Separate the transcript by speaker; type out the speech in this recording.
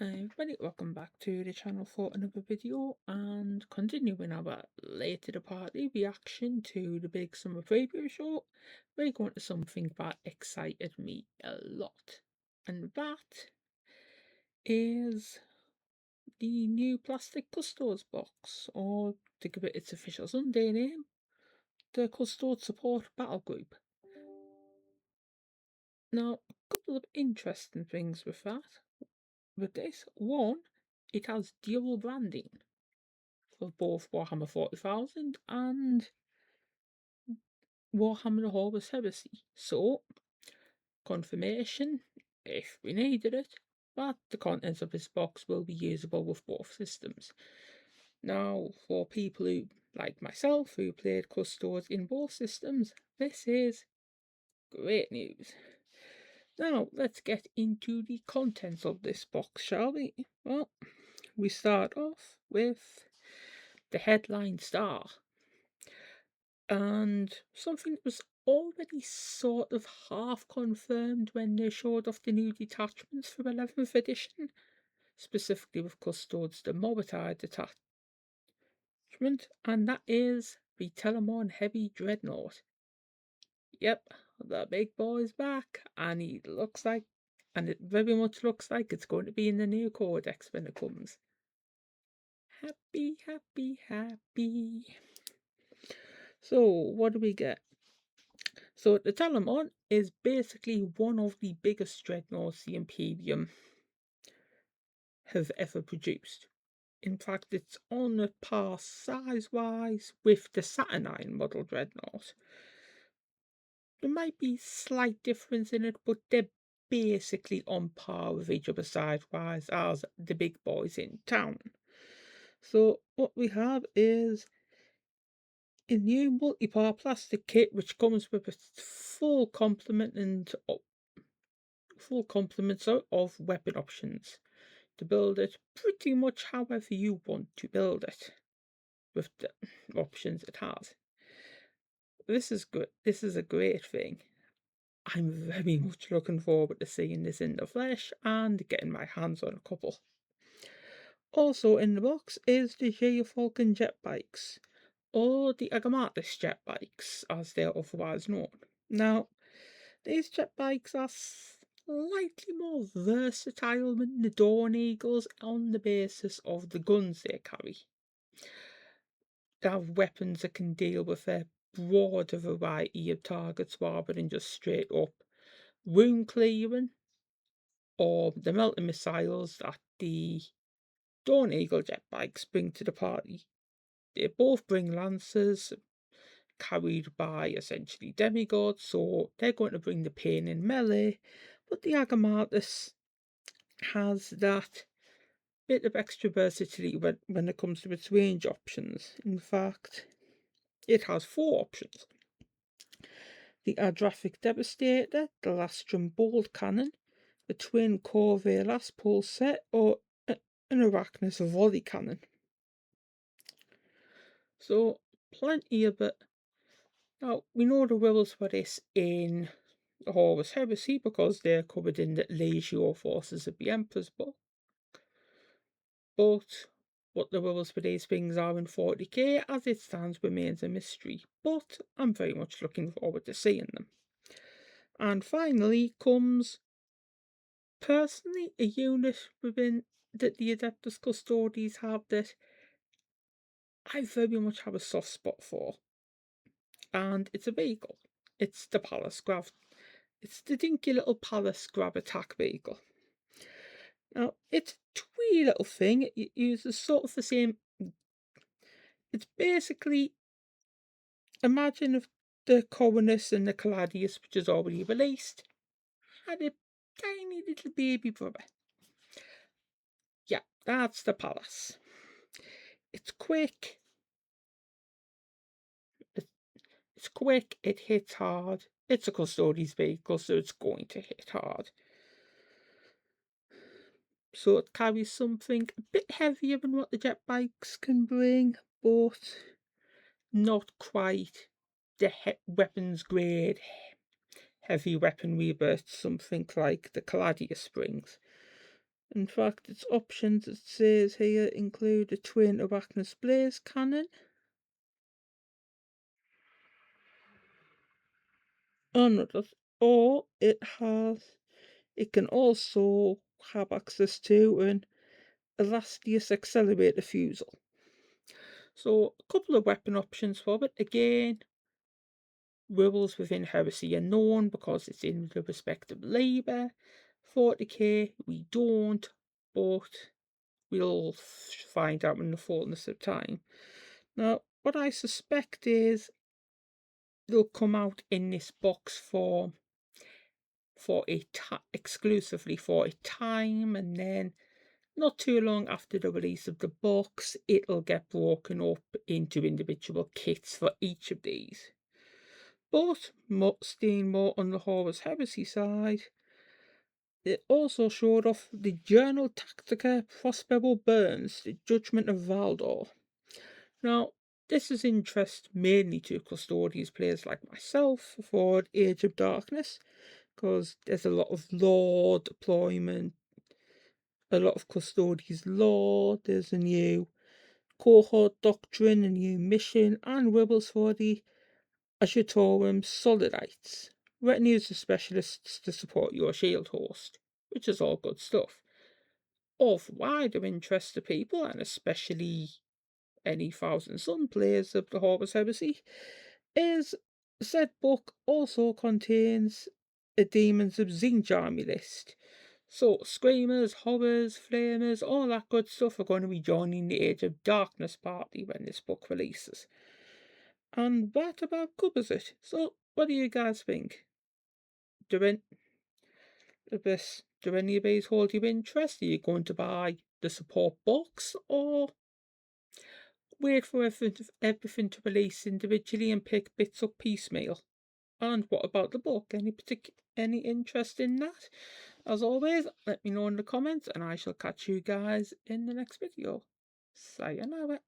Speaker 1: Everybody, welcome back to the channel for another video and continuing our late to the party reaction to the big summer preview show. We're going to something that excited me a lot, and that is the new Plastic Custodes box, or to give it its official Sunday name, the Custodes Support Battle Group. Now, a couple of interesting things with this. One, it has dual branding for both Warhammer 40,000 and Warhammer the Horus Heresy. So, confirmation, if we needed it, that the contents of this box will be usable with both systems. Now, for people who, like myself, who played Custodes in both systems, this is great news. Now, let's get into the contents of this box, shall we? Well, we start off with the headline star, and something that was already sort of half confirmed when they showed off the new detachments for 11th edition, specifically with Custodes, the Morbidite detachment, and that is the Telemon Heavy Dreadnought. Yep, the big boy's back, and it very much looks like it's going to be in the new codex when it comes. Happy, happy, happy. So, what do we get? So, the Telemon is basically one of the biggest dreadnoughts the Imperium have ever produced. In fact, it's on a par size-wise with the Saturnine model dreadnought. There might be slight difference in it, but they're basically on par with each other size-wise as the big boys in town. So what we have is a new multi-part plastic kit which comes with a full complement of weapon options to build it pretty much however you want to build it with the options it has. This is good. This is a great thing. I'm very much looking forward to seeing this in the flesh and getting my hands on a couple. Also in the box is the Falcon jet bikes, or the Adeptus jet bikes as they're otherwise known. Now, these jet bikes are slightly more versatile than the Dawn Eagles on the basis of the guns they carry. They have weapons that can deal with a broader variety of targets rather than just straight up wound clearing or the melting missiles that the Dawn Eagle jet bikes bring to the party. They both bring lancers carried by essentially demigods, so they're going to bring the pain in melee, but the Adeptus has that bit of extra versatility when it comes to its range options. In fact, it has 4 options. The Adraphic Devastator, the Lastrum Bolt Cannon, the Twin Corvair Last Pulse Set, or an Arachnus Volley Cannon. So, plenty of it. Now, we know the rules for this in the Horus Heresy because they're covered in the Legio Forces of the Emperor's book. But what the rules for these things are in 40k as it stands remains a mystery, but I'm very much looking forward to seeing them. And finally comes, personally, a unit within that the Adeptus Custodes have that I very much have a soft spot for. And it's a vehicle. It's the It's the dinky little Palace Grab attack vehicle. Now, it's a twee little thing. It uses sort of the same. It's basically, imagine if the Coronus and the Caladius, which is already released, had a tiny little baby brother. Yeah, that's the Palace. It's quick. It's quick, it hits hard. It's a Custodes vehicle, so it's going to hit hard. So it carries something a bit heavier than what the jet bikes can bring, but not quite the weapons grade heavy weaponry that something like the Caladius brings. In fact, its options, it says here, include a twin Arachnus blaze cannon. Oh no, or it can also have access to an Elastius accelerator fusel. So a couple of weapon options for it. Again, rules within heresy are known because it's in the respective labor. 40k, we don't, but we'll find out in the fullness of time. Now, what I suspect is they'll come out in this box form for exclusively for a time, and then not too long after the release of the box, it'll get broken up into individual kits for each of these. But staying more on the Horus Heresy side, it also showed off the Journal Tactica Prospero Burns, the Judgment of Valdor. Now, this is interest mainly to Custodians players like myself for Age of Darkness, because there's a lot of lore deployment, a lot of Custodians lore, there's a new cohort doctrine, a new mission, and wibbles for the Ashatorum Solidites, retinues of specialists to support your shield host, which is all good stuff. Of wider interest to people, and especially any Thousand Sun players of the Horus Heresy, is said book also contains a Demons of Zinj army list. So Screamers, Horrors, Flamers, all that good stuff are going to be joining the Age of Darkness party when this book releases. And that about covers it. So what do you guys think? Do any of these hold your interest? Are you going to buy the support box, or wait for everything to release individually and pick bits up piecemeal? And what about the book? Any interest in that? As always, let me know in the comments, and I shall catch you guys in the next video. Sayonara.